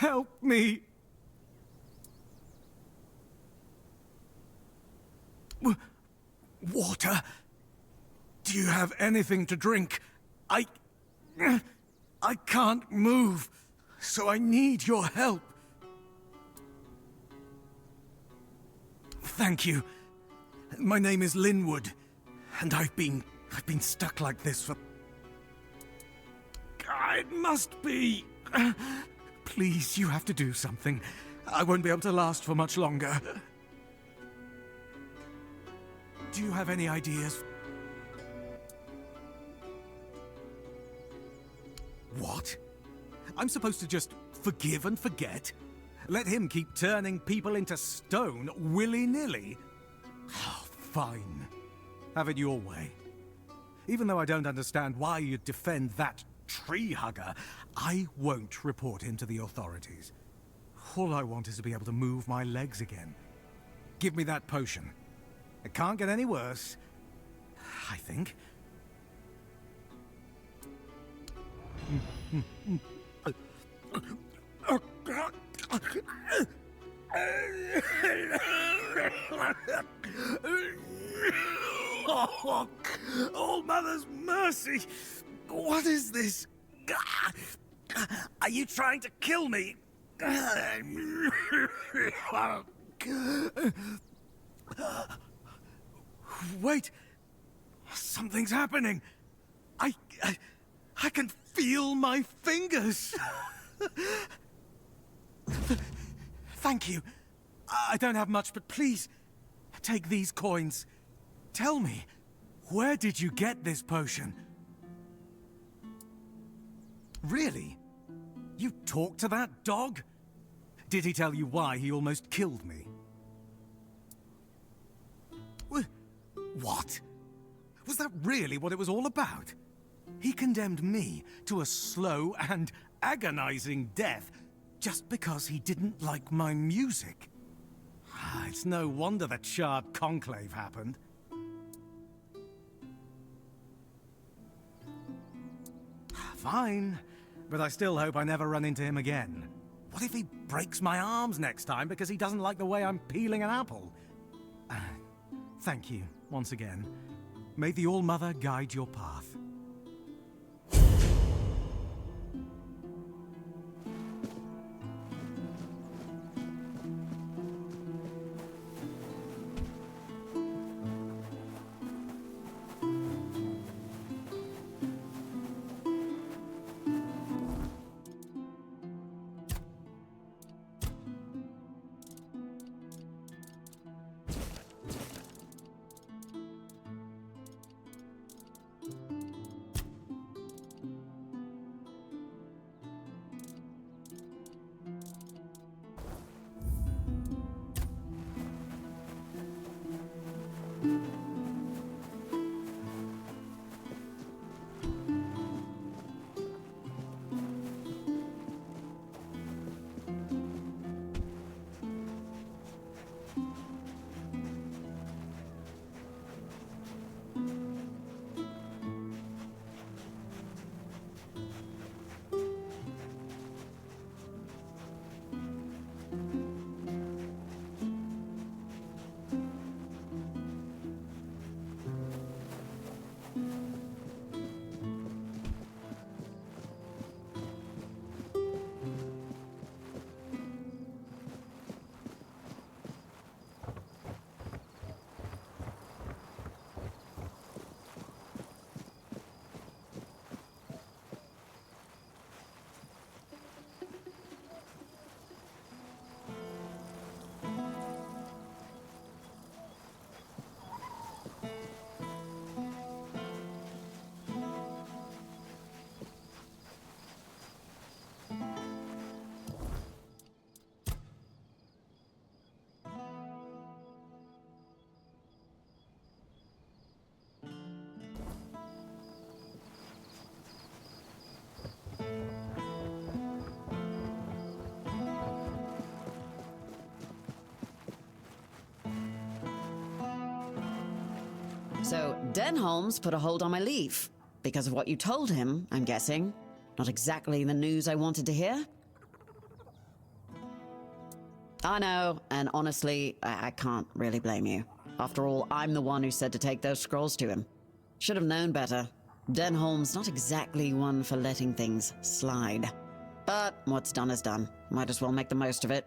Help me! Water? Do you have anything to drink? I can't move, so I need your help. Thank you. My name is Linwood, and I've been stuck like this for... It must be... Please, you have to do something. I won't be able to last for much longer. Do you have any ideas? What? I'm supposed to just forgive and forget? Let him keep turning people into stone willy-nilly? Oh, fine. Have it your way. Even though I don't understand why you'd defend that tree hugger, I won't report him to the authorities. All I want is to be able to move my legs again. Give me that potion. It can't get any worse, I think. Oh, Mother's mercy! What is this? Are you trying to kill me? Wait! Something's happening! I can feel my fingers! Thank you. I don't have much, but please, take these coins. Tell me, where did you get this potion? Really? You talked to that dog? Did he tell you why he almost killed me? What? Was that really what it was all about? He condemned me to a slow and agonizing death just because he didn't like my music. It's no wonder that Shard Conclave happened. Fine, but I still hope I never run into him again. What if he breaks my arms next time because he doesn't like the way I'm peeling an apple? Thank you, once again. May the All-Mother guide your path. So, Denholmes put a hold on my leave. Because of what you told him, I'm guessing. Not exactly the news I wanted to hear. I know, and honestly, I can't really blame you. After all, I'm the one who said to take those scrolls to him. Should have known better. Denholm's not exactly one for letting things slide. But what's done is done. Might as well make the most of it.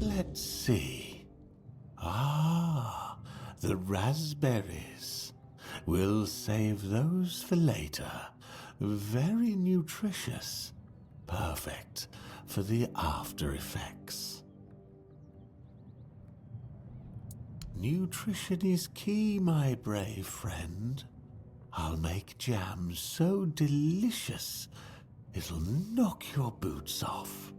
Let's see. Ah, the raspberries. We'll save those for later. Very nutritious. Perfect for the after effects. Nutrition is key, my brave friend. I'll make jam so delicious it'll knock your boots off.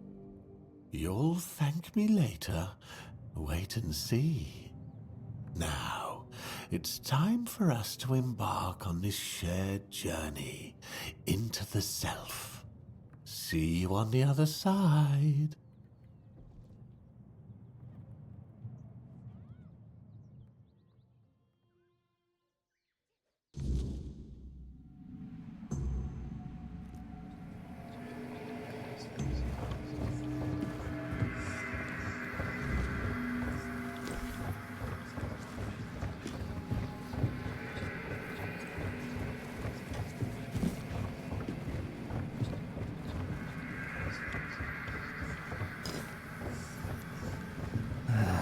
You'll thank me later. Wait and see. Now, it's time for us to embark on this shared journey into the self. See you on the other side.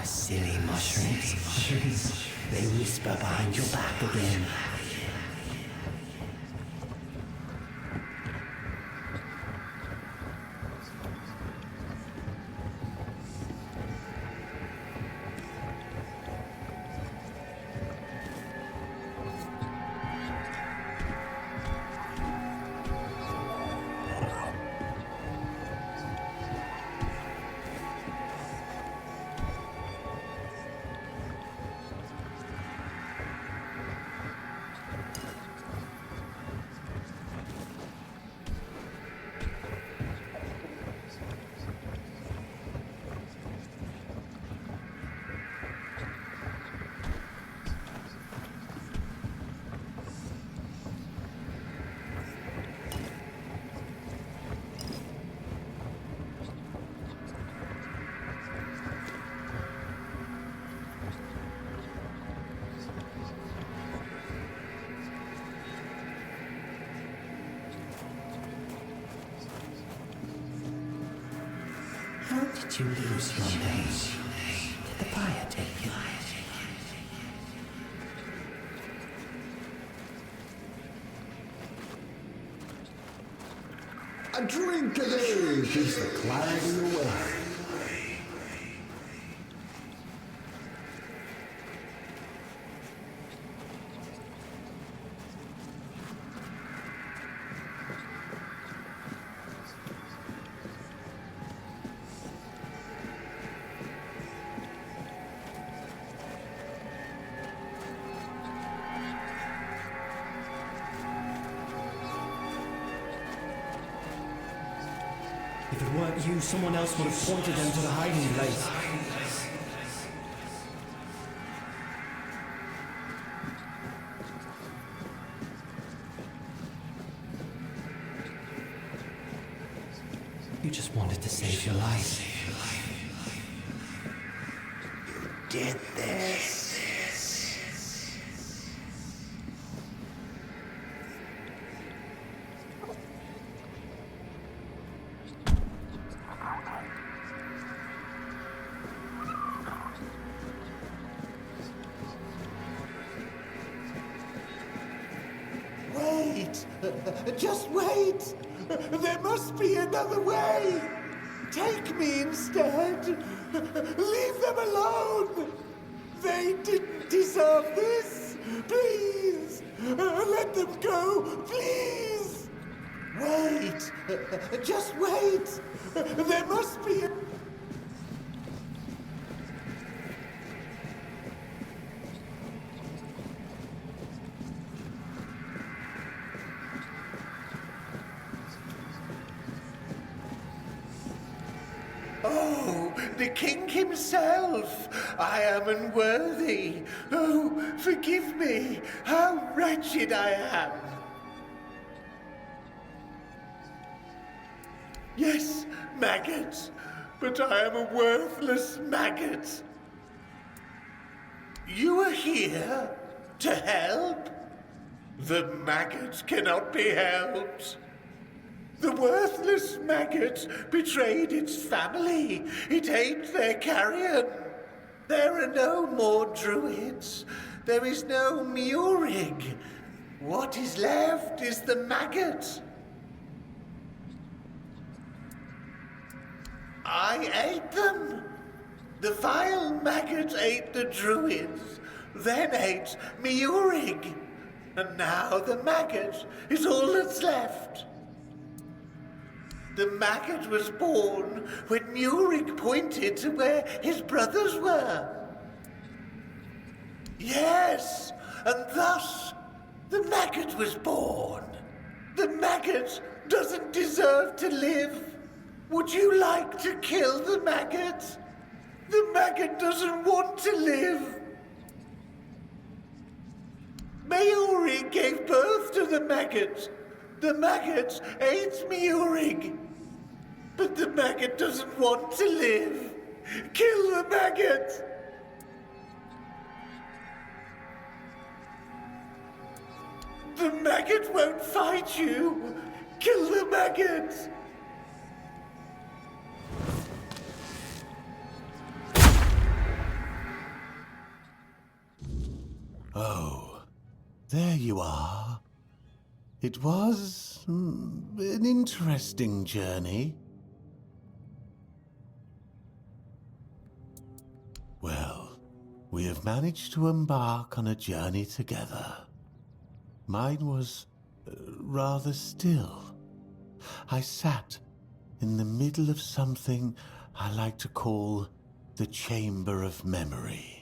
Silly mushrooms. They whisper behind your back again. How did you lose your name? Did the fire take you? A drink a day keeps the clarity away. If it weren't you, someone else would have pointed them to the hiding place. You just wanted to save your life. You did this. Wait! Just wait! There must be another way! Take me instead! Leave them alone! They didn't deserve this! Please! Let them go! Please! Wait! Just wait! There must be a... Oh, the king himself! I am unworthy. Oh, forgive me. How wretched I am. Yes, maggot, but I am a worthless maggot. You are here to help? The maggot cannot be helped. The worthless maggot betrayed its family. It ate their carrion. There are no more druids. There is no Murig. What is left is the maggot. I ate them. The vile maggot ate the druids, then ate Murig. And now the maggot is all that's left. The maggot was born when Murig pointed to where his brothers were. Yes, and thus the maggot was born. The maggot doesn't deserve to live. Would you like to kill the maggot? The maggot doesn't want to live. Murig gave birth to the maggot. The maggot ate Murig. But the maggot doesn't want to live. Kill the maggot! The maggot won't fight you. Kill the maggot! Oh, there you are. It was an interesting journey. Well, we have managed to embark on a journey together. Mine was rather still. I sat in the middle of something I like to call the Chamber of Memory.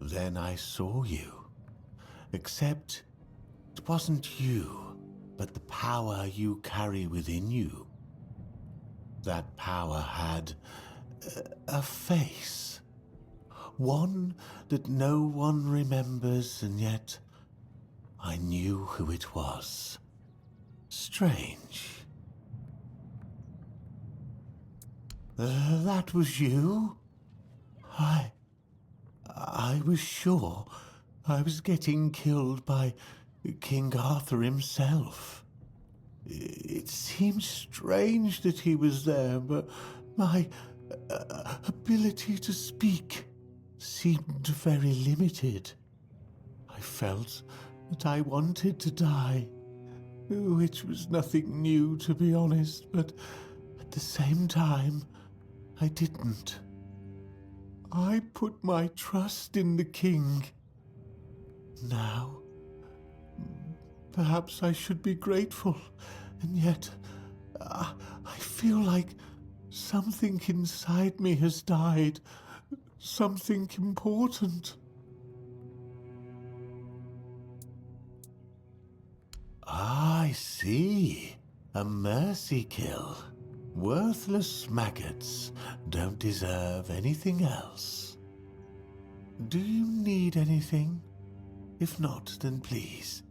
Then I saw you, except it wasn't you, but the power you carry within you. That power had a face, one that no one remembers, and yet I knew who it was. Strange. That was you? I was sure I was getting killed by King Arthur himself. It seemed strange that he was there, but my ability to speak seemed very limited. I felt that I wanted to die, which was nothing new, to be honest, but at the same time, I didn't. I put my trust in the king. Now, perhaps I should be grateful, and yet I feel like something inside me has died, something important. I see. A mercy kill. Worthless maggots don't deserve anything else. Do you need anything? If not, then please,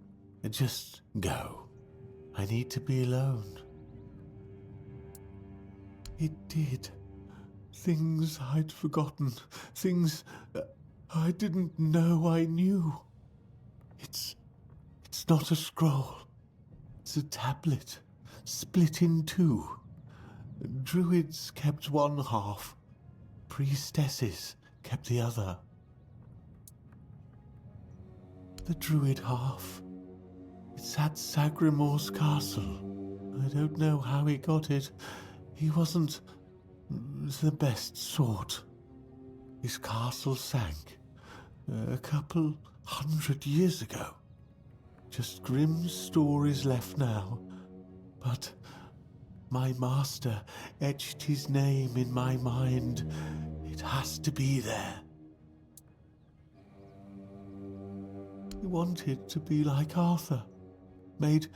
just go. I need to be alone. It did. Things I'd forgotten. Things I didn't know I knew. It's not a scroll. It's a tablet, split in two. Druids kept one half. Priestesses kept the other. The druid half. It's at Sagrimor's castle. I don't know how he got it. He wasn't the best sort. His castle sank a couple 100 years ago. Just grim stories left now. But my master etched his name in my mind. It has to be there. He wanted to be like Arthur. Made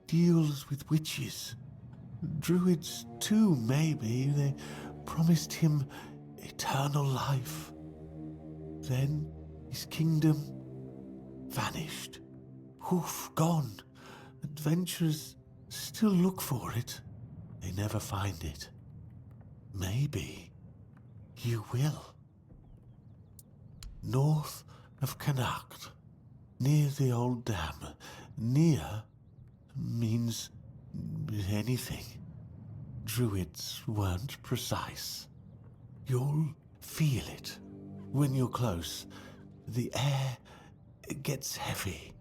deals with witches. Druids too, maybe. They promised him eternal life. Then his kingdom vanished. Poof, gone. Adventurers still look for it. They never find it. Maybe you will. North of Connacht, near the old dam. Near means anything. Druids weren't precise. You'll feel it when you're close. The air gets heavy.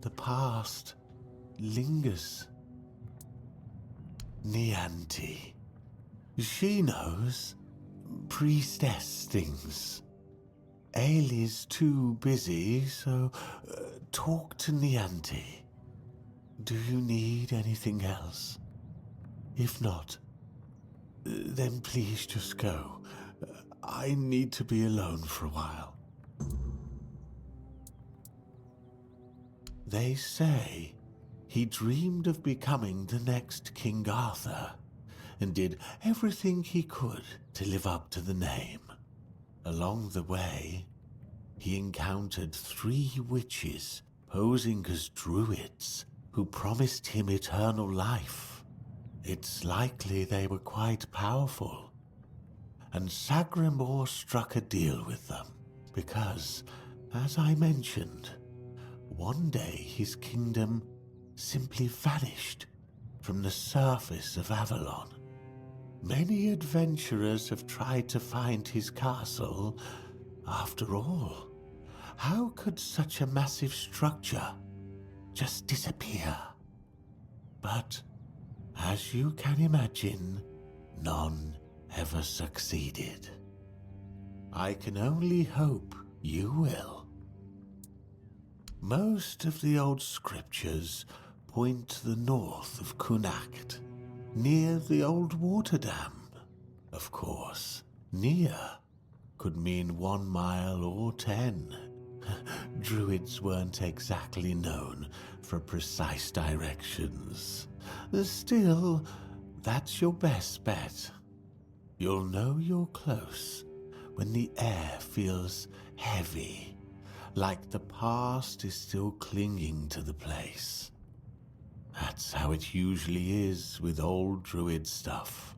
The past lingers. Nianti. She knows. Priestess things. Ailey's too busy, so talk to Nianti. Do you need anything else? If not, then please just go. I need to be alone for a while. They say he dreamed of becoming the next King Arthur and did everything he could to live up to the name. Along the way, he encountered 3 witches posing as druids who promised him eternal life. It's likely they were quite powerful. And Sagrimor struck a deal with them because, as I mentioned, one day his kingdom simply vanished from the surface of Avalon. Many adventurers have tried to find his castle. After all, How could such a massive structure just disappear? But, as you can imagine, none ever succeeded. I can only hope you will. Most of the old scriptures point to the north of Kunakt, near the old water dam. Of course, near could mean 1 mile or 10. Druids weren't exactly known for precise directions. Still, that's your best bet. You'll know you're close when the air feels heavy, like the past is still clinging to the place. That's how it usually is with old druid stuff.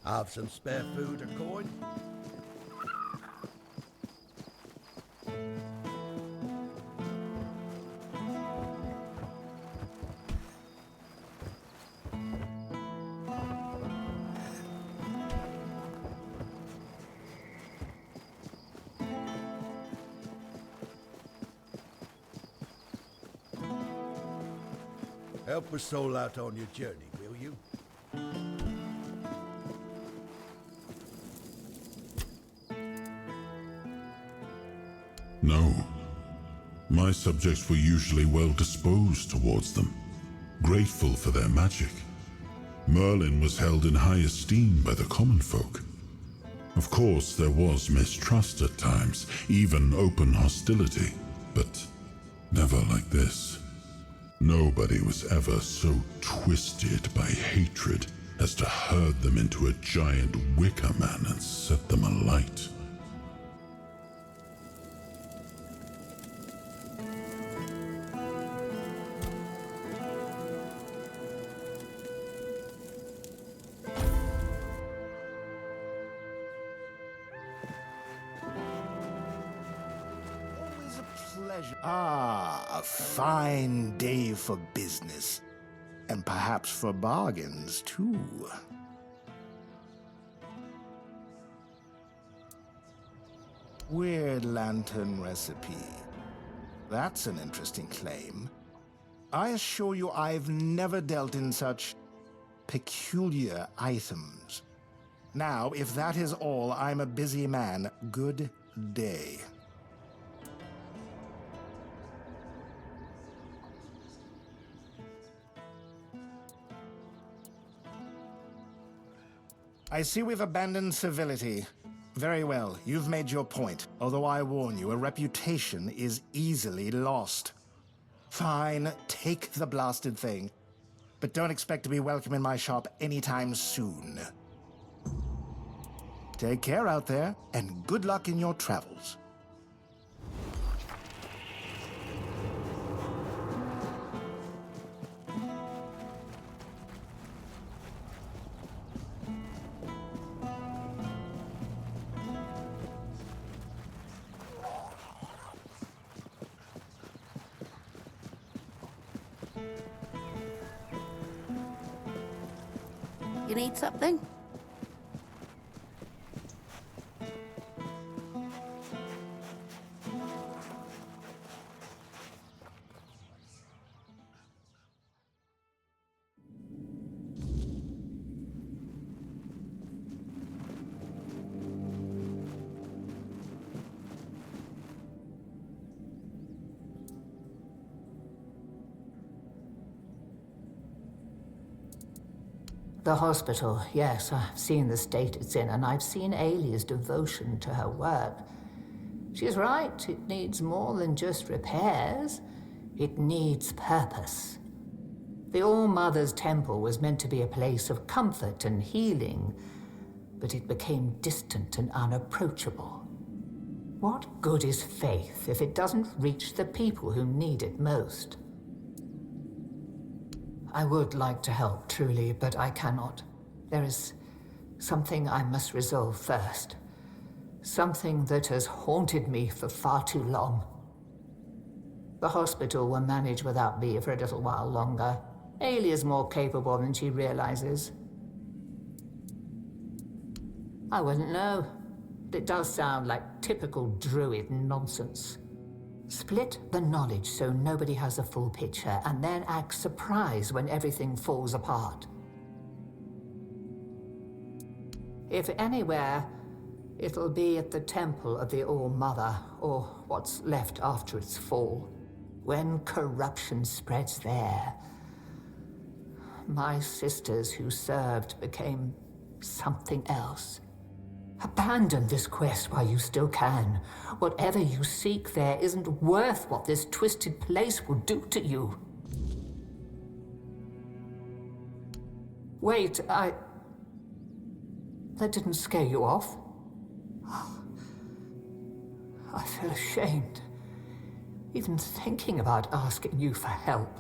Have some spare food or coin? Help a soul out on your journey, will you? No. My subjects were usually well disposed towards them, grateful for their magic. Merlin was held in high esteem by the common folk. Of course, there was mistrust at times, even open hostility, but never like this. Nobody was ever so twisted by hatred as to herd them into a giant wicker man and set them alight. Always a pleasure. Ah, a fine day for business. And perhaps for bargains, too. Weird lantern recipe. That's an interesting claim. I assure you I've never dealt in such peculiar items. Now, if that is all, I'm a busy man. Good day. I see we've abandoned civility. Very well, you've made your point. Although I warn you, a reputation is easily lost. Fine, take the blasted thing. But don't expect to be welcome in my shop anytime soon. Take care out there, and good luck in your travels. You need something? The hospital, yes, I've seen the state it's in, and I've seen Alia's devotion to her work. She's right, it needs more than just repairs. It needs purpose. The All-Mother's Temple was meant to be a place of comfort and healing, but it became distant and unapproachable. What good is faith if it doesn't reach the people who need it most? I would like to help, truly, but I cannot. There is something I must resolve first. Something that has haunted me for far too long. The hospital will manage without me for a little while longer. Alia's more capable than she realizes. I wouldn't know. It does sound like typical druid nonsense. Split the knowledge so nobody has a full picture, and then act surprised when everything falls apart. If anywhere, it'll be at the Temple of the All-Mother, or what's left after its fall. When corruption spreads there, my sisters who served became something else. Abandon this quest while you still can. Whatever you seek there isn't worth what this twisted place will do to you. Wait, that didn't scare you off? I feel ashamed, even thinking about asking you for help.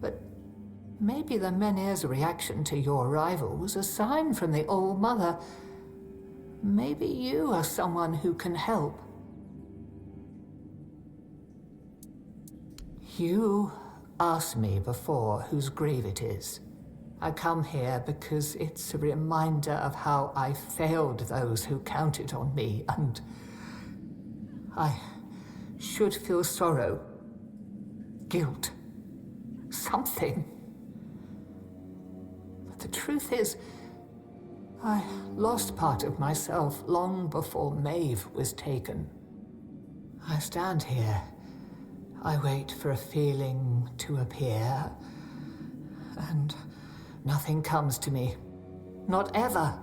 But Maybe the Menhir's reaction to your arrival was a sign from the All-Mother. Maybe you are someone who can help. You asked me before whose grave it is. I come here because it's a reminder of how I failed those who counted on me, and I should feel sorrow, guilt, something. But the truth is, I lost part of myself long before Maeve was taken. I stand here. I wait for a feeling to appear, and nothing comes to me. Not ever.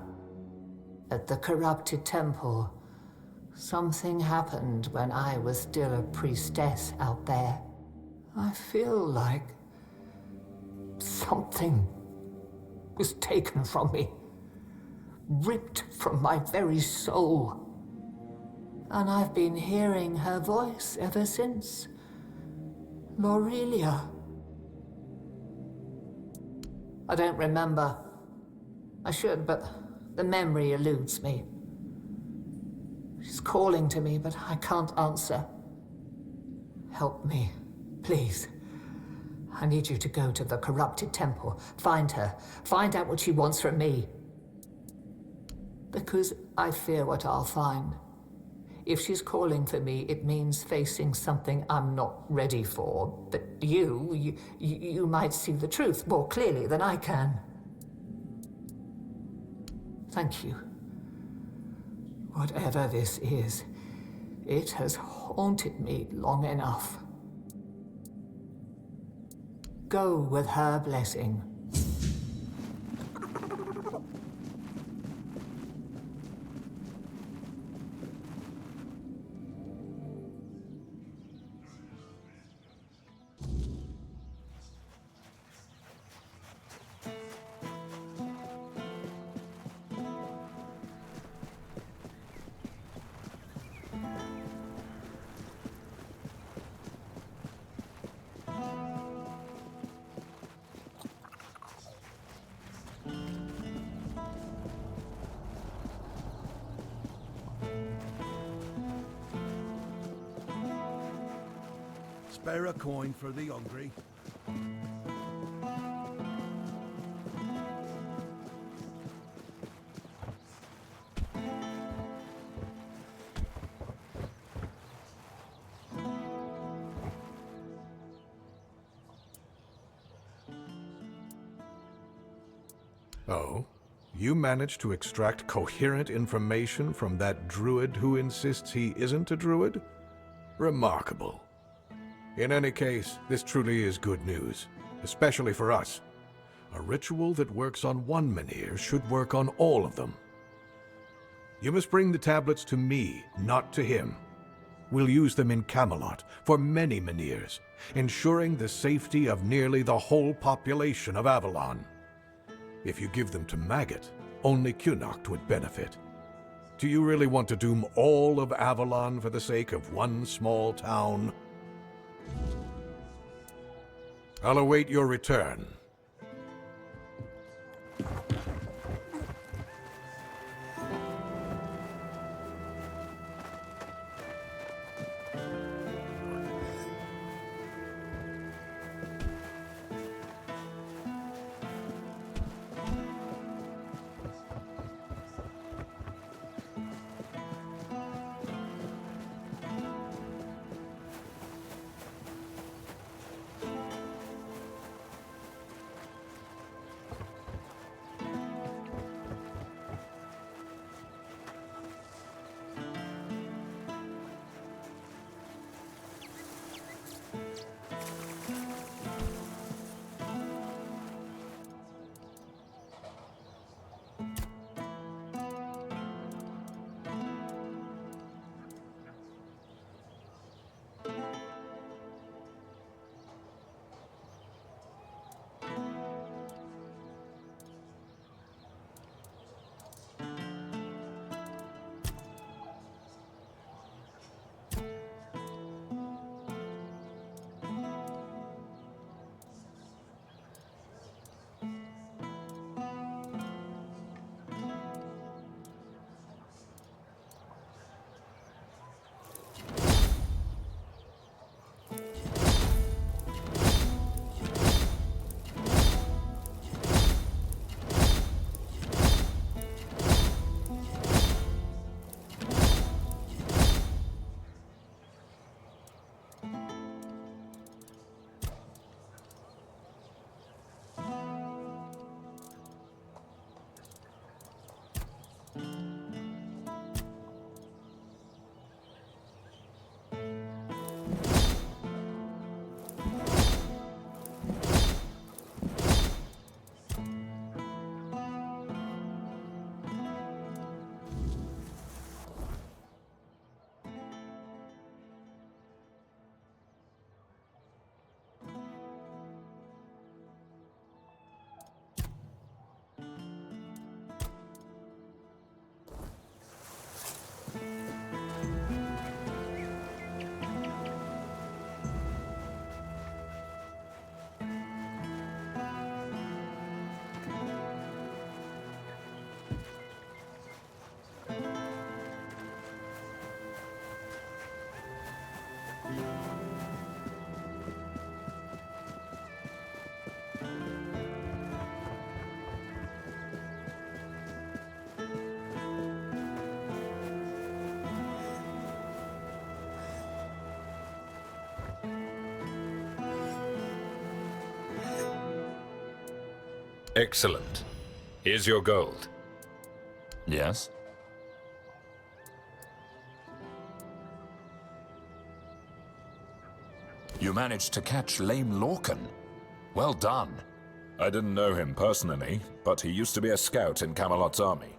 At the corrupted temple, something happened when I was still a priestess out there. I feel like something was taken from me, ripped from my very soul. And I've been hearing her voice ever since. Lorelia. I don't remember. I should, but the memory eludes me. She's calling to me, but I can't answer. Help me, please. I need you to go to the corrupted temple, find her, find out what she wants from me. Because I fear what I'll find. If she's calling for me, it means facing something I'm not ready for. But you might see the truth more clearly than I can. Thank you. Whatever this is, it has haunted me long enough. Go with her blessing. Spare a coin for the hungry. Oh? You managed to extract coherent information from that druid who insists he isn't a druid? Remarkable. In any case, this truly is good news, especially for us. A ritual that works on one Menhir should work on all of them. You must bring the tablets to me, not to him. We'll use them in Camelot for many Menhirs, ensuring the safety of nearly the whole population of Avalon. If you give them to Maggot, only Cunnacht would benefit. Do you really want to doom all of Avalon for the sake of one small town? I'll await your return. Excellent. Here's your gold. Yes? You managed to catch Lame Lorcan. Well done. I didn't know him personally, but he used to be a scout in Camelot's army.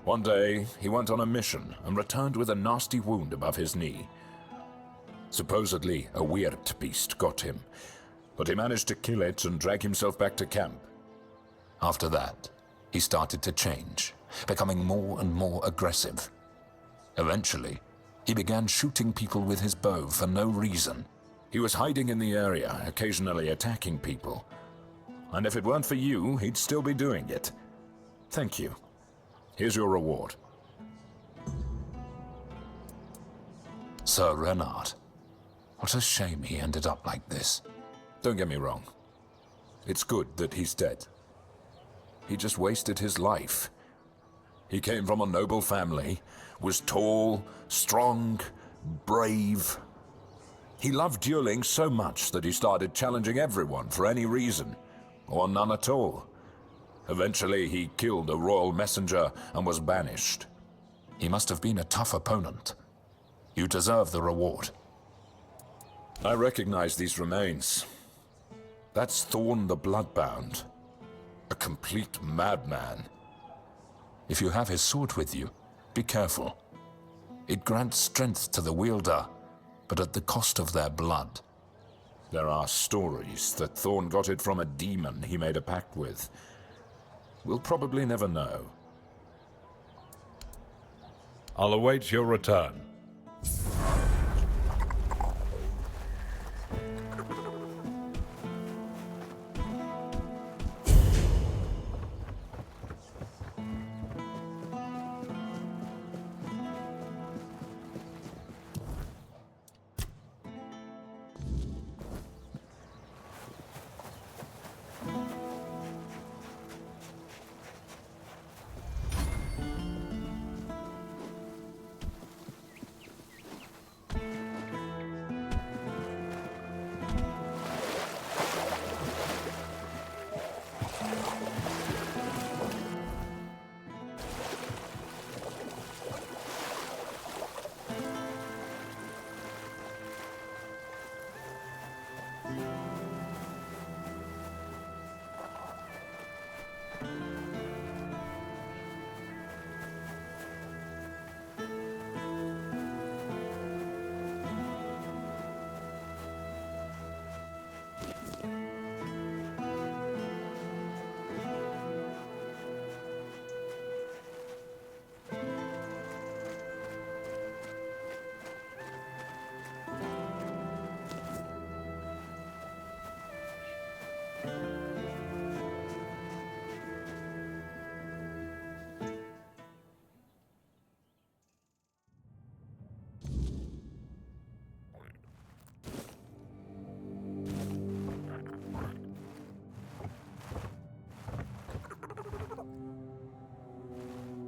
One day, he went on a mission and returned with a nasty wound above his knee. Supposedly, a weird beast got him, but he managed to kill it and drag himself back to camp. After that, he started to change, becoming more and more aggressive. Eventually, he began shooting people with his bow for no reason. He was hiding in the area, occasionally attacking people. And if it weren't for you, he'd still be doing it. Thank you. Here's your reward. Sir Renard. What a shame he ended up like this. Don't get me wrong. It's good that he's dead. He just wasted his life. He came from a noble family, was tall, strong, brave. He loved dueling so much that he started challenging everyone for any reason, or none at all. Eventually, he killed a royal messenger and was banished. He must have been a tough opponent. You deserve the reward. I recognize these remains. That's Thorn the Bloodbound. A complete madman. If you have his sword with you, be careful. It grants strength to the wielder, but at the cost of their blood. There are stories that Thorn got it from a demon he made a pact with. We'll probably never know. I'll await your return.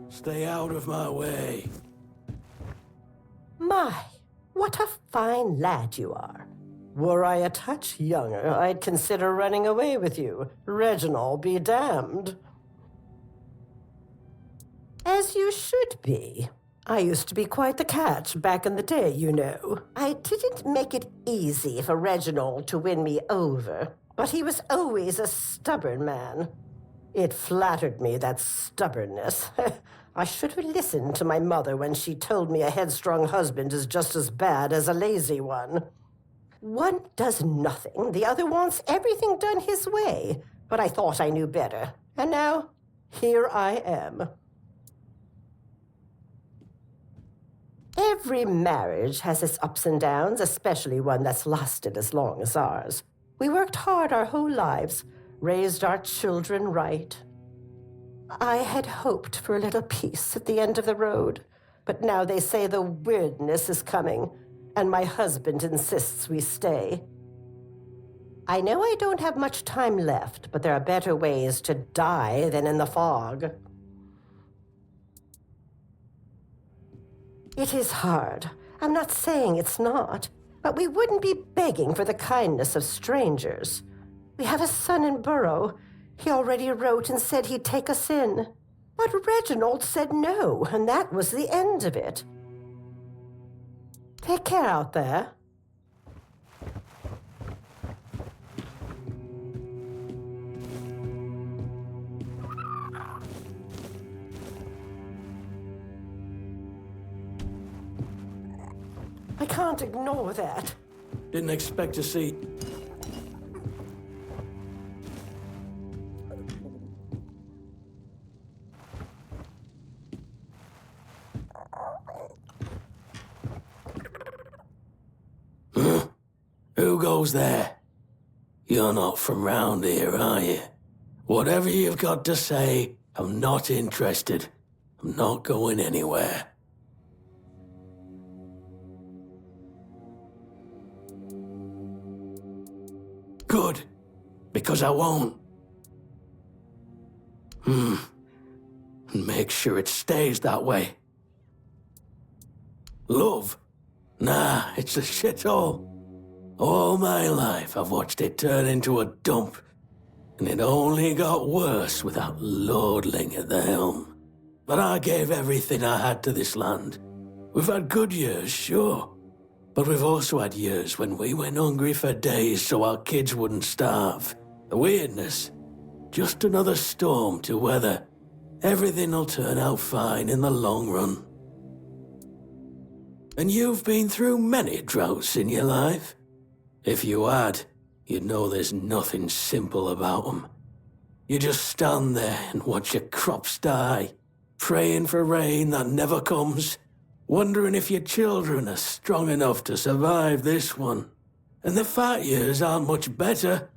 Stay out of my way. My, what a fine lad you are. Were I a touch younger, I'd consider running away with you. Reginald be damned. As you should be. I used to be quite the catch back in the day, you know. I didn't make it easy for Reginald to win me over, but he was always a stubborn man. It flattered me, that stubbornness. I should have listened to my mother when she told me a headstrong husband is just as bad as a lazy one. One does nothing, the other wants everything done his way. But I thought I knew better, and now, here I am. Every marriage has its ups and downs, especially one that's lasted as long as ours. We worked hard our whole lives, raised our children right. I had hoped for a little peace at the end of the road, but now they say the weirdness is coming, and my husband insists we stay. I know I don't have much time left, but there are better ways to die than in the fog. It is hard. I'm not saying it's not, but we wouldn't be begging for the kindness of strangers. We have a son in Burrow. He already wrote and said he'd take us in. But Reginald said no, and that was the end of it. Take care out there. I can't ignore that. Didn't expect to see... Huh? Who goes there? You're not from round here, are you? Whatever you've got to say, I'm not interested. I'm not going anywhere. Good, because I won't. And make sure it stays that way. Love? Nah, it's a shithole. All my life I've watched it turn into a dump, and it only got worse without lordling at the helm. But I gave everything I had to this land. We've had good years, sure. But we've also had years when we went hungry for days so our kids wouldn't starve. The weirdness. Just another storm to weather. Everything'll turn out fine in the long run. And you've been through many droughts in your life. If you had, you'd know there's nothing simple about them. You just stand there and watch your crops die, praying for rain that never comes, wondering if your children are strong enough to survive this one. And the fat years aren't much better.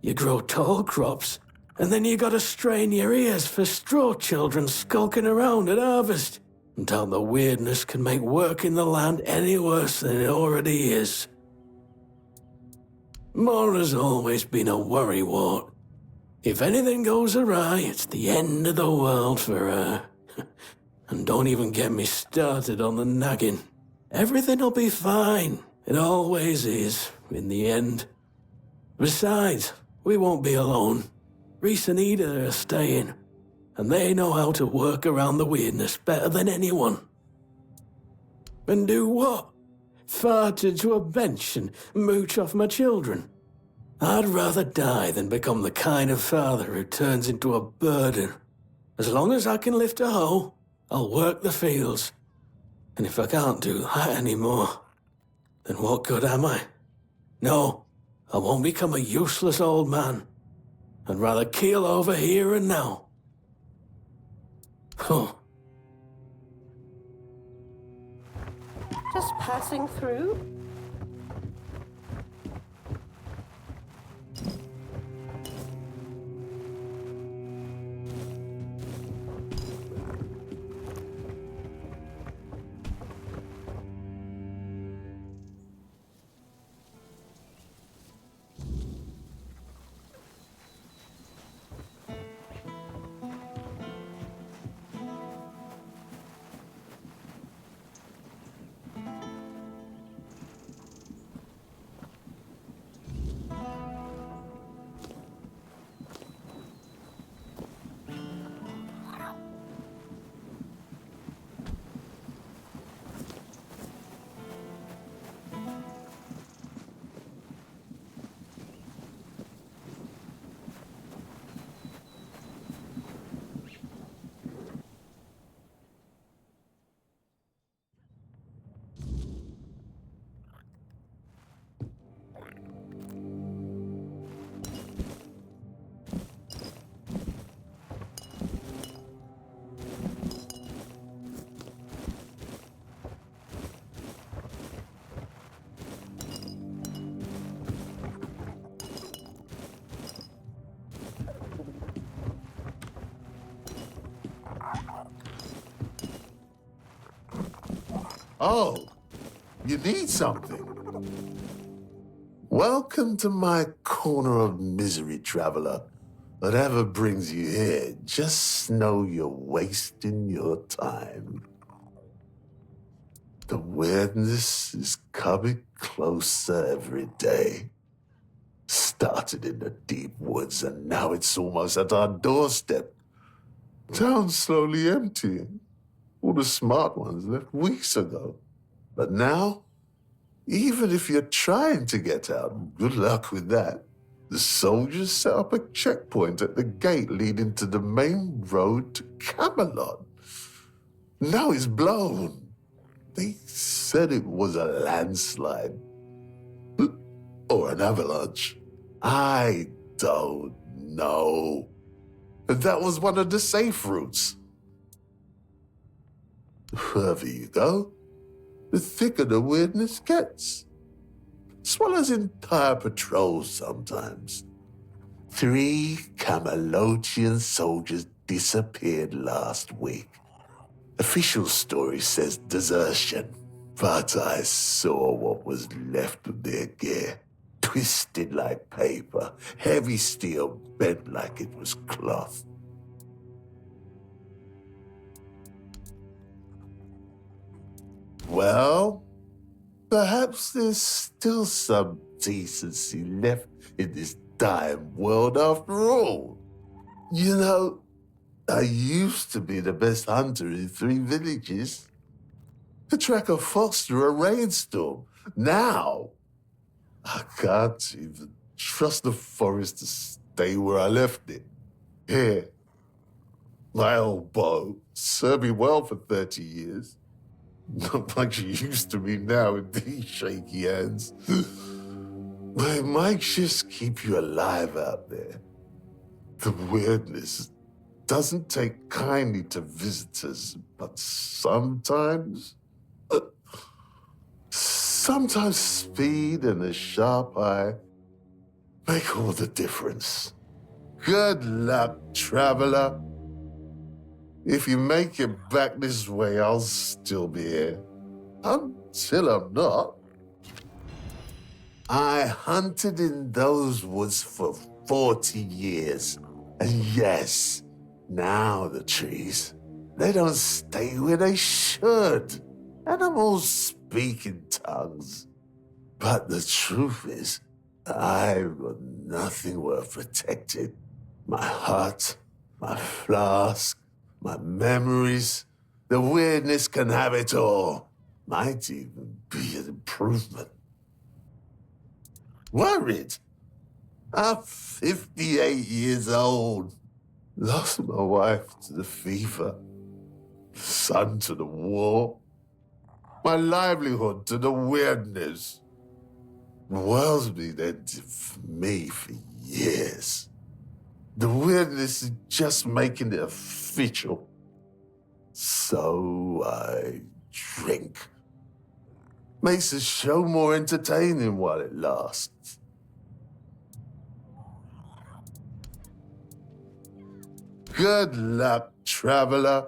You grow tall crops, and then you gotta strain your ears for straw children skulking around at harvest, until the weirdness can make work in the land any worse than it already is. Mora's always been a worrywart. If anything goes awry, it's the end of the world for her. And don't even get me started on the nagging. Everything'll be fine. It always is, in the end. Besides, we won't be alone. Reese and Ida are staying, and they know how to work around the weirdness better than anyone. And do what? Fart into a bench and mooch off my children? I'd rather die than become the kind of father who turns into a burden. As long as I can lift a hoe, I'll work the fields. And if I can't do that anymore, then what good am I? No, I won't become a useless old man. I'd rather keel over here and now. Huh. Just passing through? Oh, you need something. Welcome to my corner of misery, traveler. Whatever brings you here, just know you're wasting your time. The weirdness is coming closer every day. Stay started in the deep woods and now it's almost at our doorstep. Town's slowly emptying. All the smart ones left weeks ago. But now, even if you're trying to get out, good luck with that. The soldiers set up a checkpoint at the gate leading to the main road to Camelot. Now it's blown. They said it was a landslide. Or an avalanche. I don't know. That was one of the safe routes. The further you go, the thicker the weirdness gets. Swallows entire patrols sometimes. 3 Camelotian soldiers disappeared last week. Official story says desertion, but I saw what was left of their gear. Twisted like paper, heavy steel bent like it was cloth. Well, perhaps there's still some decency left in this dying world after all. You know, I used to be the best hunter in 3 villages. To track a fox through a rainstorm. Now, I can't even trust the forest to stay where I left it. Here, my old bow served me well for 30 years. Not like she used to be now with these shaky hands. But it might just keep you alive out there. The weirdness doesn't take kindly to visitors, but sometimes speed and a sharp eye make all the difference. Good luck, traveler. If you make it back this way, I'll still be here. Until I'm not. I hunted in those woods for 40 years. And yes, now the trees, they don't stay where they should. Animals speak in tongues. But the truth is, I've got nothing worth protecting. My heart, my flask, my memories, the weirdness can have it all. Might even be an improvement. Worried? I'm 58 years old. Lost my wife to the fever, son to the war, my livelihood to the weirdness. The world's been empty for me for years. The weirdness is just making it official. So I drink. Makes the show more entertaining while it lasts. Good luck, traveler.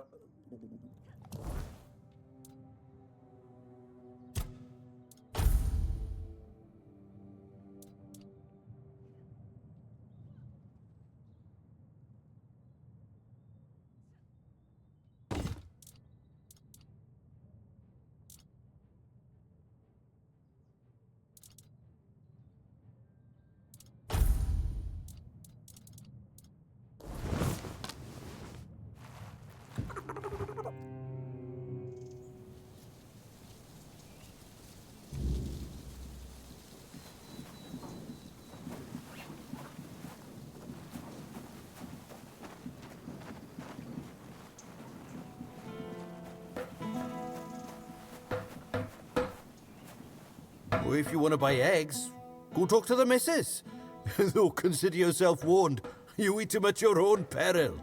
Well, if you want to buy eggs, go talk to the missus. Though consider yourself warned. You eat them at your own peril.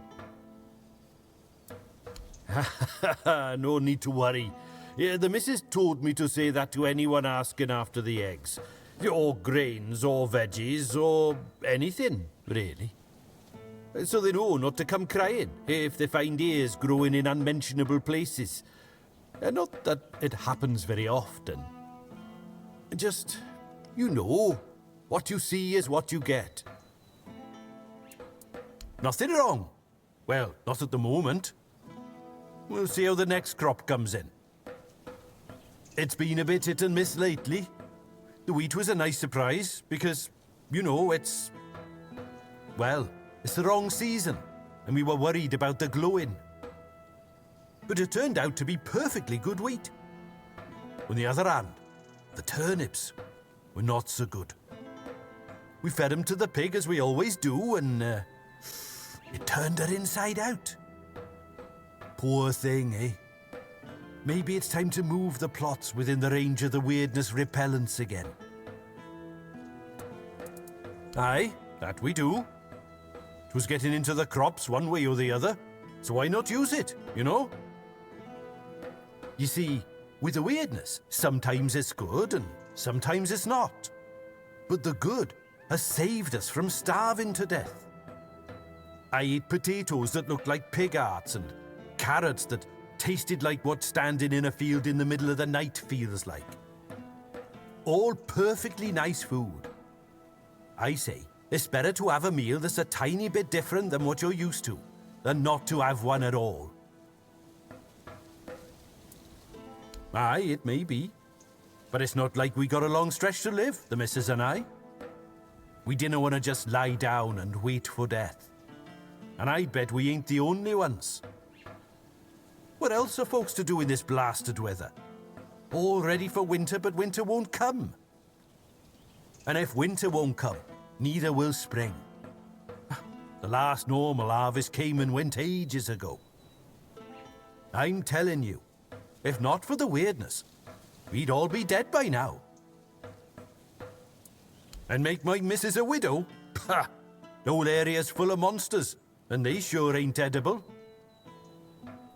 No need to worry. Yeah, the missus told me to say that to anyone asking after the eggs. Or grains, or veggies, or anything, really. So they know not to come crying if they find ears growing in unmentionable places. Not that it happens very often. Just, you know, what you see is what you get. Nothing wrong. Well, not at the moment. We'll see how the next crop comes in. It's been a bit hit and miss lately. The wheat was a nice surprise, because you know, it's the wrong season, and we were worried about the glowing. But it turned out to be perfectly good wheat. On the other hand, the turnips were not so good. We fed them to the pig as we always do, and it turned her inside out. Poor thing, eh? Maybe it's time to move the plots within the range of the weirdness repellents again. Aye, that we do. It was getting into the crops one way or the other, so why not use it, you know? You see, with the weirdness, sometimes it's good and sometimes it's not. But the good has saved us from starving to death. I ate potatoes that looked like pig hearts and carrots that tasted like what standing in a field in the middle of the night feels like. All perfectly nice food. I say, it's better to have a meal that's a tiny bit different than what you're used to, than not to have one at all. Aye, it may be. But it's not like we got a long stretch to live, the missus and I. We didn't want to just lie down and wait for death. And I bet we ain't the only ones. What else are folks to do in this blasted weather? All ready for winter, but winter won't come. And if winter won't come, neither will spring. The last normal harvest came and went ages ago. I'm telling you, if not for the weirdness, we'd all be dead by now. And make my missus a widow? Pah! The whole area's full of monsters, and they sure ain't edible.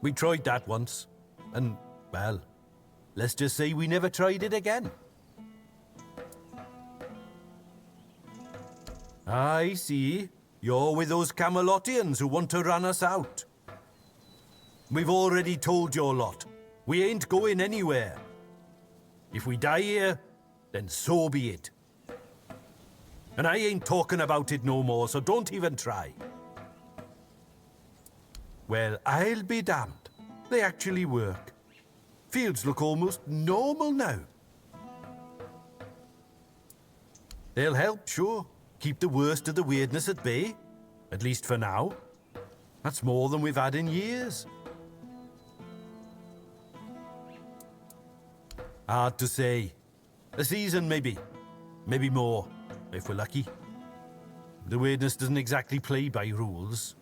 We tried that once, and, well, let's just say we never tried it again. I see. You're with those Camelotians who want to run us out. We've already told your lot. We ain't going anywhere. If we die here, then so be it. And I ain't talking about it no more, so don't even try. Well, I'll be damned. They actually work. Fields look almost normal now. They'll help, sure. Keep the worst of the weirdness at bay. At least for now. That's more than we've had in years. Hard to say. A season, maybe. Maybe more, if we're lucky. The weirdness doesn't exactly play by rules.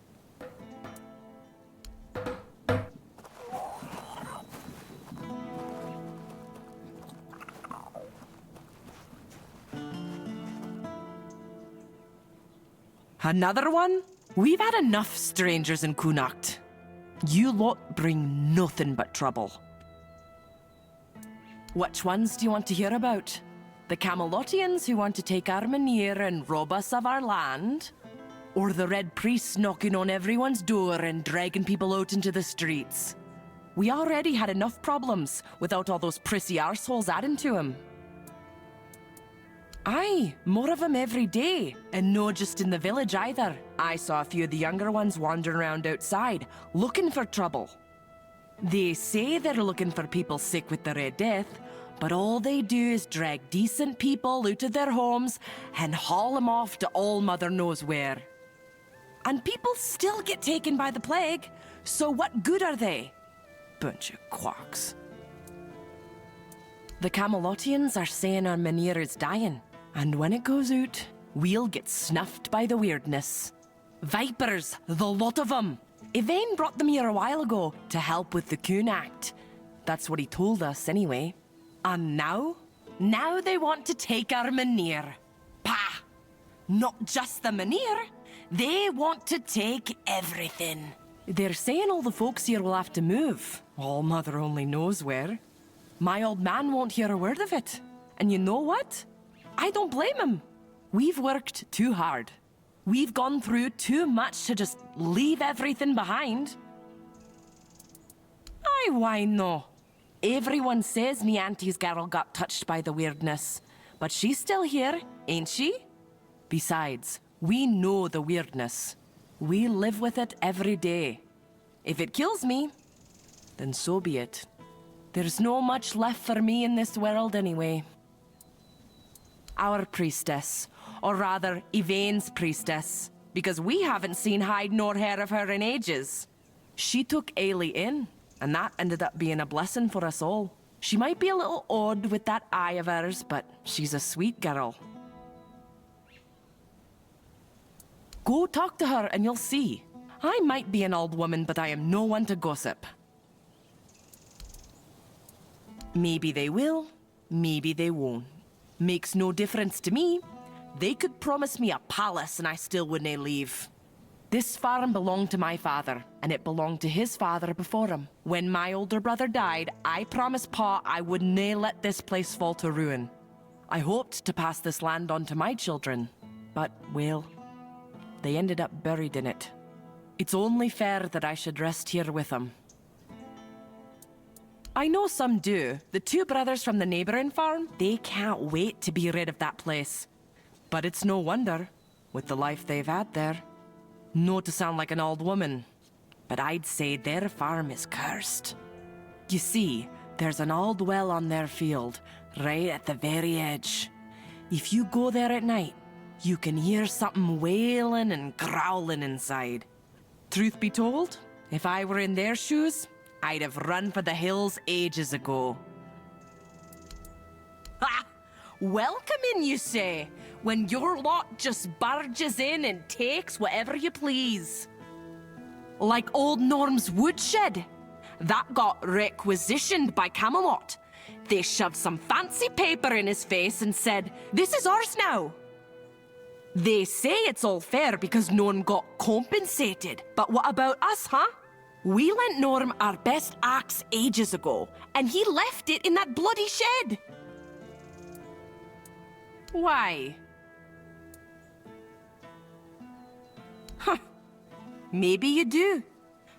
Another one? We've had enough strangers in Connacht. You lot bring nothing but trouble. Which ones do you want to hear about? The Camelotians who want to take Armenier and rob us of our land? Or the Red Priests knocking on everyone's door and dragging people out into the streets? We already had enough problems without all those prissy arseholes adding to them. Aye, more of them every day. And no just in the village either. I saw a few of the younger ones wandering around outside, looking for trouble. They say they're looking for people sick with the Red Death, but all they do is drag decent people out of their homes and haul them off to all mother knows where. And people still get taken by the plague, so what good are they? Bunch of quacks. The Camelotians are saying our Mynheer is dying, and when it goes out, we'll get snuffed by the weirdness. Vipers, the lot of them. Yvain brought them here a while ago to help with the Coon Act. That's what he told us, anyway. And now? Now they want to take our Mynheer. Pah! Not just the Mynheer. They want to take everything. They're saying all the folks here will have to move. All mother only knows where. My old man won't hear a word of it. And you know what? I don't blame him. We've worked too hard. We've gone through too much to just leave everything behind. Aye, why no? Everyone says me auntie's girl got touched by the weirdness. But she's still here, ain't she? Besides, we know the weirdness. We live with it every day. If it kills me, then so be it. There's no much left for me in this world anyway. Our priestess, Or rather, Yvain's priestess. Because we haven't seen hide nor hair of her in ages. She took Ailey in, and that ended up being a blessing for us all. She might be a little odd with that eye of hers, but she's a sweet girl. Go talk to her and you'll see. I might be an old woman, but I am no one to gossip. Maybe they will, maybe they won't. Makes no difference to me. They could promise me a palace and I still wouldn't leave. This farm belonged to my father, and it belonged to his father before him. When my older brother died, I promised Pa I would nae let this place fall to ruin. I hoped to pass this land on to my children, but, well, they ended up buried in it. It's only fair that I should rest here with them. I know some do. The two brothers from the neighboring farm, they can't wait to be rid of that place. But it's no wonder, with the life they've had there. No to sound like an old woman, but I'd say their farm is cursed. You see, there's an old well on their field, right at the very edge. If you go there at night, you can hear something wailing and growling inside. Truth be told, if I were in their shoes, I'd have run for the hills ages ago. Ha! Welcome in, you say, when your lot just barges in and takes whatever you please. Like old Norm's woodshed. That got requisitioned by Camelot. They shoved some fancy paper in his face and said, "This is ours now." They say it's all fair because no one got compensated. But what about us, huh? We lent Norm our best axe ages ago, and he left it in that bloody shed. Why? Huh. Maybe you do.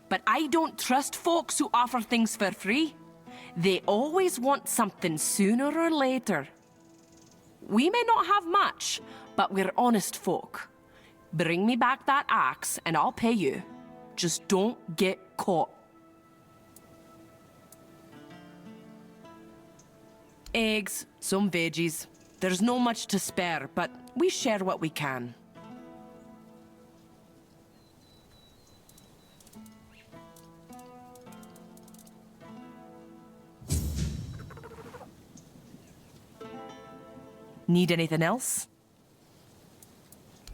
But I don't trust folks who offer things for free. They always want something sooner or later. We may not have much, but we're honest folk. Bring me back that axe and I'll pay you. Just don't get caught. Eggs, some veggies. There's no much to spare, but we share what we can. Need anything else?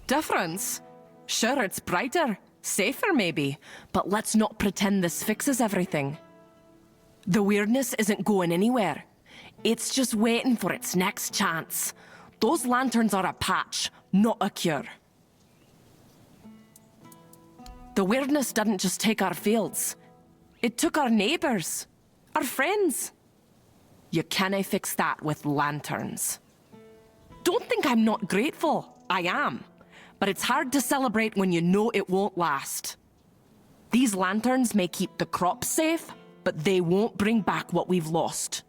Difference? Sure, it's brighter. Safer, maybe. But let's not pretend this fixes everything. The weirdness isn't going anywhere. It's just waiting for its next chance. Those lanterns are a patch, not a cure. The weirdness didn't just take our fields. It took our neighbors, our friends. You cannae fix that with lanterns. Don't think I'm not grateful. I am. But it's hard to celebrate when you know it won't last. These lanterns may keep the crops safe, but they won't bring back what we've lost.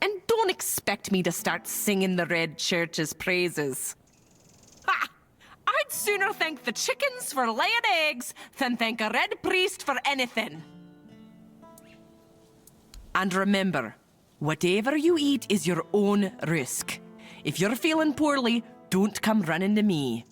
And don't expect me to start singing the Red Church's praises. Ha! I'd sooner thank the chickens for laying eggs than thank a red priest for anything. And remember, whatever you eat is your own risk. If you're feeling poorly, don't come running to me.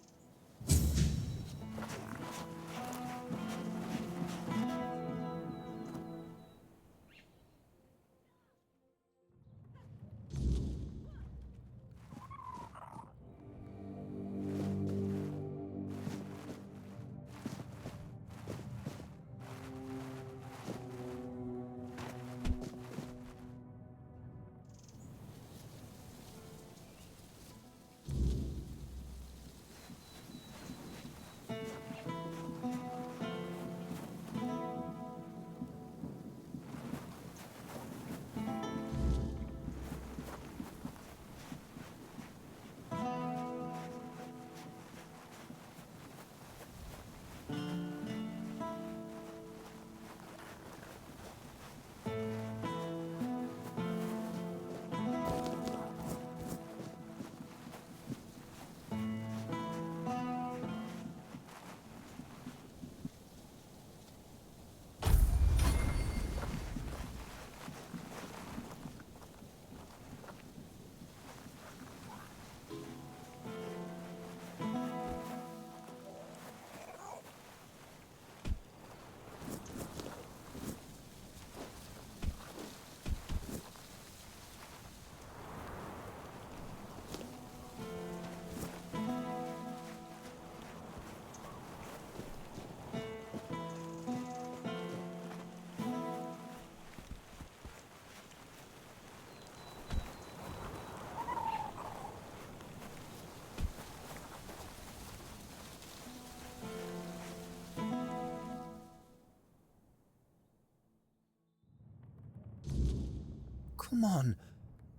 Come on.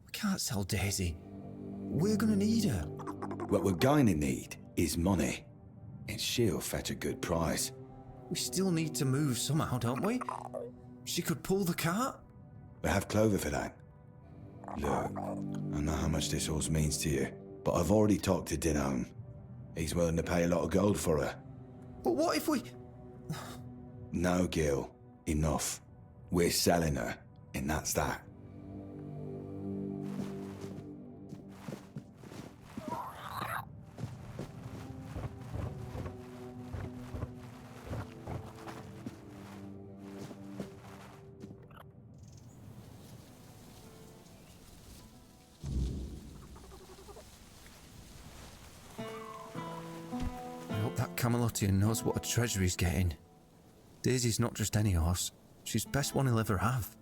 We can't sell Daisy. We're gonna need her. What we're going to need is money. And she'll fetch a good price. We still need to move somehow, don't we? She could pull the cart. We have Clover for that. Look, I know how much this horse means to you, but I've already talked to Dinholm. He's willing to pay a lot of gold for her. But what if we... No, Gil. Enough. We're selling her, and that's that. Camelotian knows what a treasury's getting. Daisy's not just any horse. She's best one he'll ever have.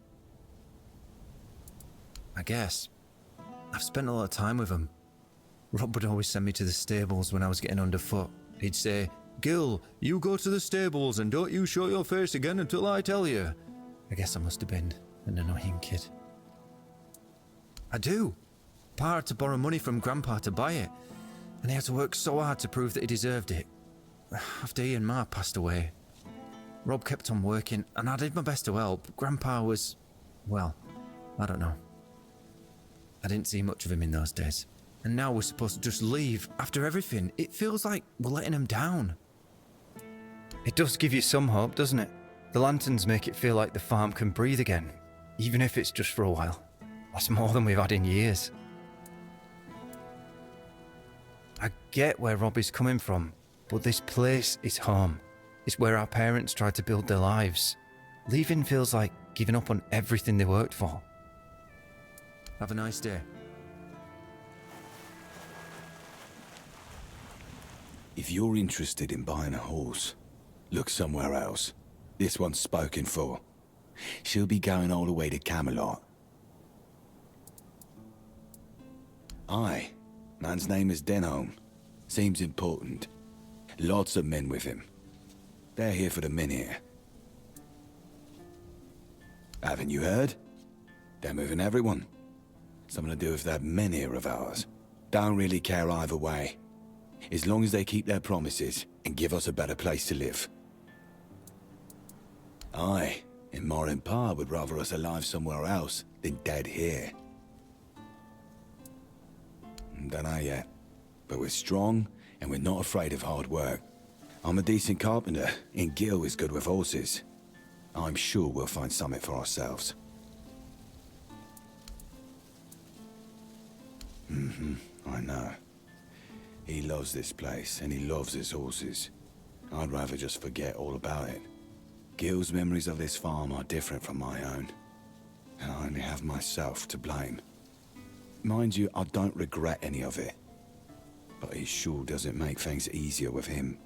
I guess. I've spent a lot of time with him. Rob would always send me to the stables when I was getting underfoot. He'd say, "Gil, you go to the stables and don't you show your face again until I tell you." I guess I must have been an annoying kid. I do. Pa had to borrow money from Grandpa to buy it, and he had to work so hard to prove that he deserved it. After he and Ma passed away, Rob kept on working, and I did my best to help. Grandpa was, well, I don't know. I didn't see much of him in those days. And now we're supposed to just leave after everything. It feels like we're letting him down. It does give you some hope, doesn't it? The lanterns make it feel like the farm can breathe again, even if it's just for a while. That's more than we've had in years. I get where Rob is coming from. But this place is home. It's where our parents tried to build their lives. Leaving feels like giving up on everything they worked for. Have a nice day. If you're interested in buying a horse, look somewhere else. This one's spoken for. She'll be going all the way to Camelot. Aye, man's name is Dinholm. Seems important. Lots of men with him. They're here for the men here. Haven't you heard? They're moving everyone. Something to do with that men here of ours. Don't really care either way. As long as they keep their promises and give us a better place to live. Aye, and Ma and Pa would rather us alive somewhere else than dead here. Don't know yet, but we're strong and we're not afraid of hard work. I'm a decent carpenter, and Gil is good with horses. I'm sure we'll find something for ourselves. I know. He loves this place, and he loves his horses. I'd rather just forget all about it. Gil's memories of this farm are different from my own, and I only have myself to blame. Mind you, I don't regret any of it, but it sure doesn't make things easier with him.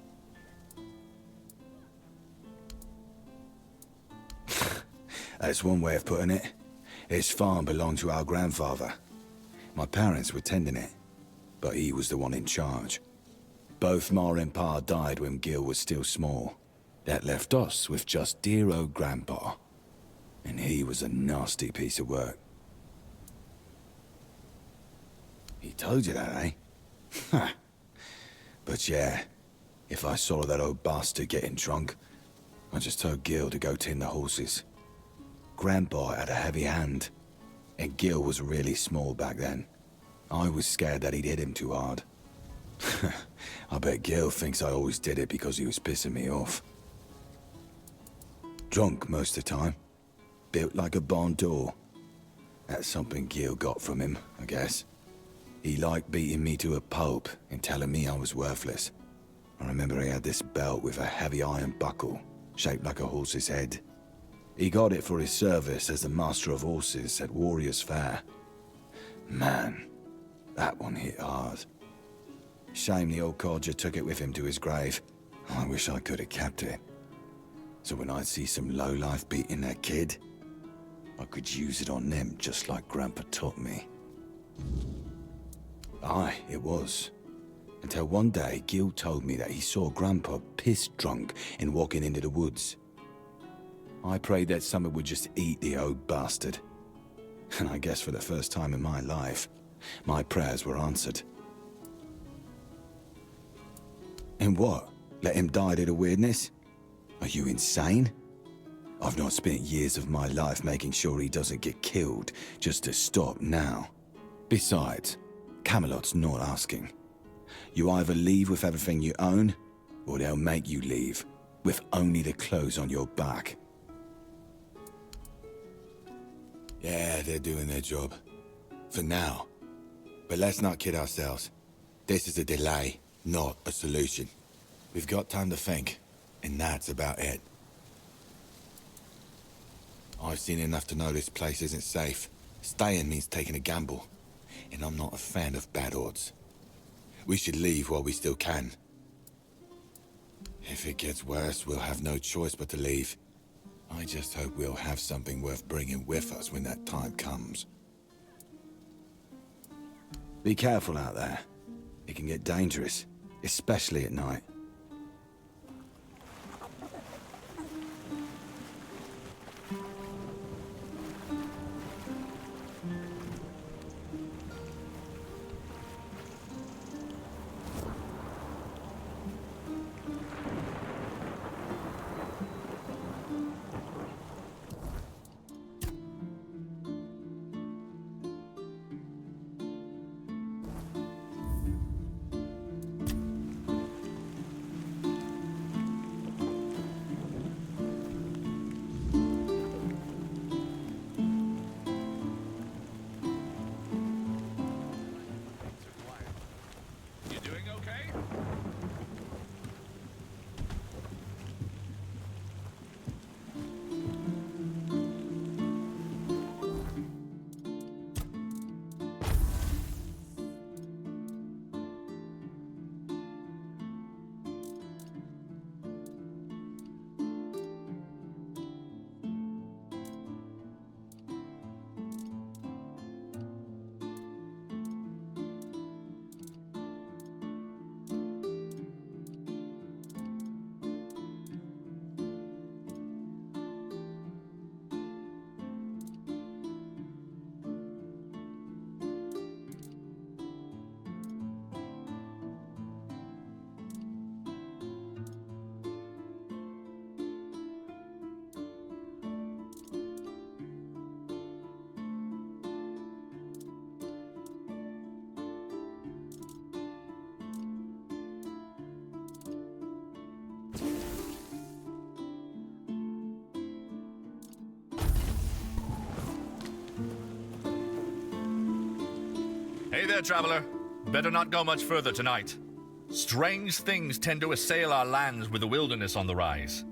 That's one way of putting it. His farm belonged to our grandfather. My parents were tending it, but he was the one in charge. Both Ma and Pa died when Gil was still small. That left us with just dear old Grandpa. And he was a nasty piece of work. He told you that, eh? But yeah, if I saw that old bastard getting drunk, I just told Gil to go tend the horses. Grandpa had a heavy hand, and Gil was really small back then. I was scared that he'd hit him too hard. I bet Gil thinks I always did it because he was pissing me off. Drunk most of the time. Built like a barn door. That's something Gil got from him, I guess. He liked beating me to a pulp and telling me I was worthless. I remember he had this belt with a heavy iron buckle, shaped like a horse's head. He got it for his service as the master of horses at Warrior's Fair. Man, that one hit hard. Shame the old codger took it with him to his grave. I wish I could have kept it. So when I'd see some lowlife beating their kid, I could use it on them just like Grandpa taught me. Aye, it was. Until one day, Gil told me that he saw Grandpa pissed drunk and walking into the woods. I prayed that someone would just eat the old bastard. And I guess for the first time in my life, my prayers were answered. And what? Let him die to the weirdness? Are you insane? I've not spent years of my life making sure he doesn't get killed just to stop now. Besides, Camelot's not asking. You either leave with everything you own, or they'll make you leave with only the clothes on your back. Yeah, they're doing their job. For now. But let's not kid ourselves. This is a delay, not a solution. We've got time to think, and that's about it. I've seen enough to know this place isn't safe. Staying means taking a gamble, and I'm not a fan of bad odds. We should leave while we still can. If it gets worse, we'll have no choice but to leave. I just hope we'll have something worth bringing with us when that time comes. Be careful out there. It can get dangerous, especially at night. Hey there, traveler. Better not go much further tonight. Strange things tend to assail our lands with the wilderness on the rise.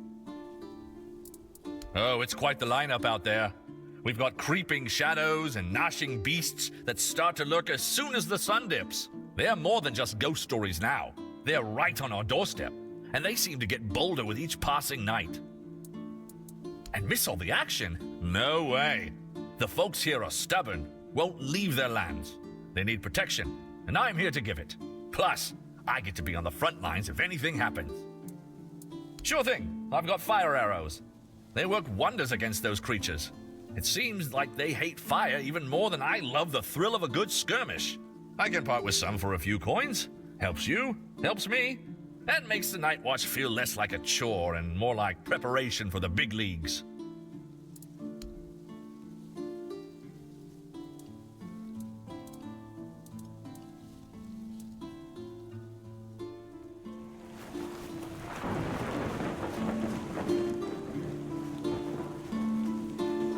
Oh, it's quite the lineup out there. We've got creeping shadows and gnashing beasts that start to lurk as soon as the sun dips. They're more than just ghost stories now. They're right on our doorstep, and they seem to get bolder with each passing night. And miss all the action? No way. The folks here are stubborn, won't leave their lands. They need protection, and I'm here to give it. Plus, I get to be on the front lines if anything happens. Sure thing, I've got fire arrows. They work wonders against those creatures. It seems like they hate fire even more than I love the thrill of a good skirmish. I can part with some for a few coins. Helps you, helps me, and makes the night watch feel less like a chore and more like preparation for the big leagues.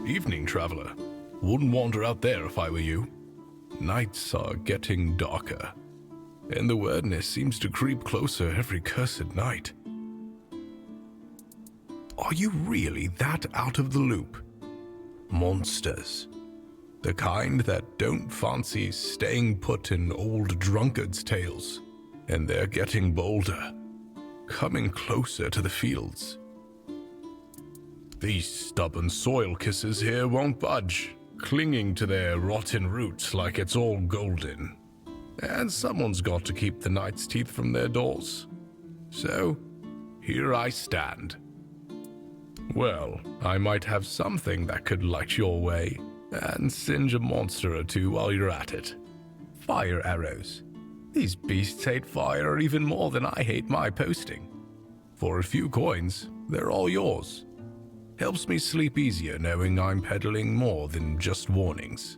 Evening, traveler. Wouldn't wander out there if I were you. Nights are getting darker, and the weirdness seems to creep closer every cursed night. Are you really that out of the loop? Monsters. The kind that don't fancy staying put in old drunkards' tales. And they're getting bolder, coming closer to the fields. These stubborn soil kissers here won't budge, clinging to their rotten roots like it's all golden. And someone's got to keep the night's teeth from their doors. So, here I stand. Well, I might have something that could light your way, And singe a monster or two while you're at it. Fire arrows. These beasts hate fire even more than I hate my posting. For a few coins, they're all yours. Helps me sleep easier knowing I'm peddling more than just warnings.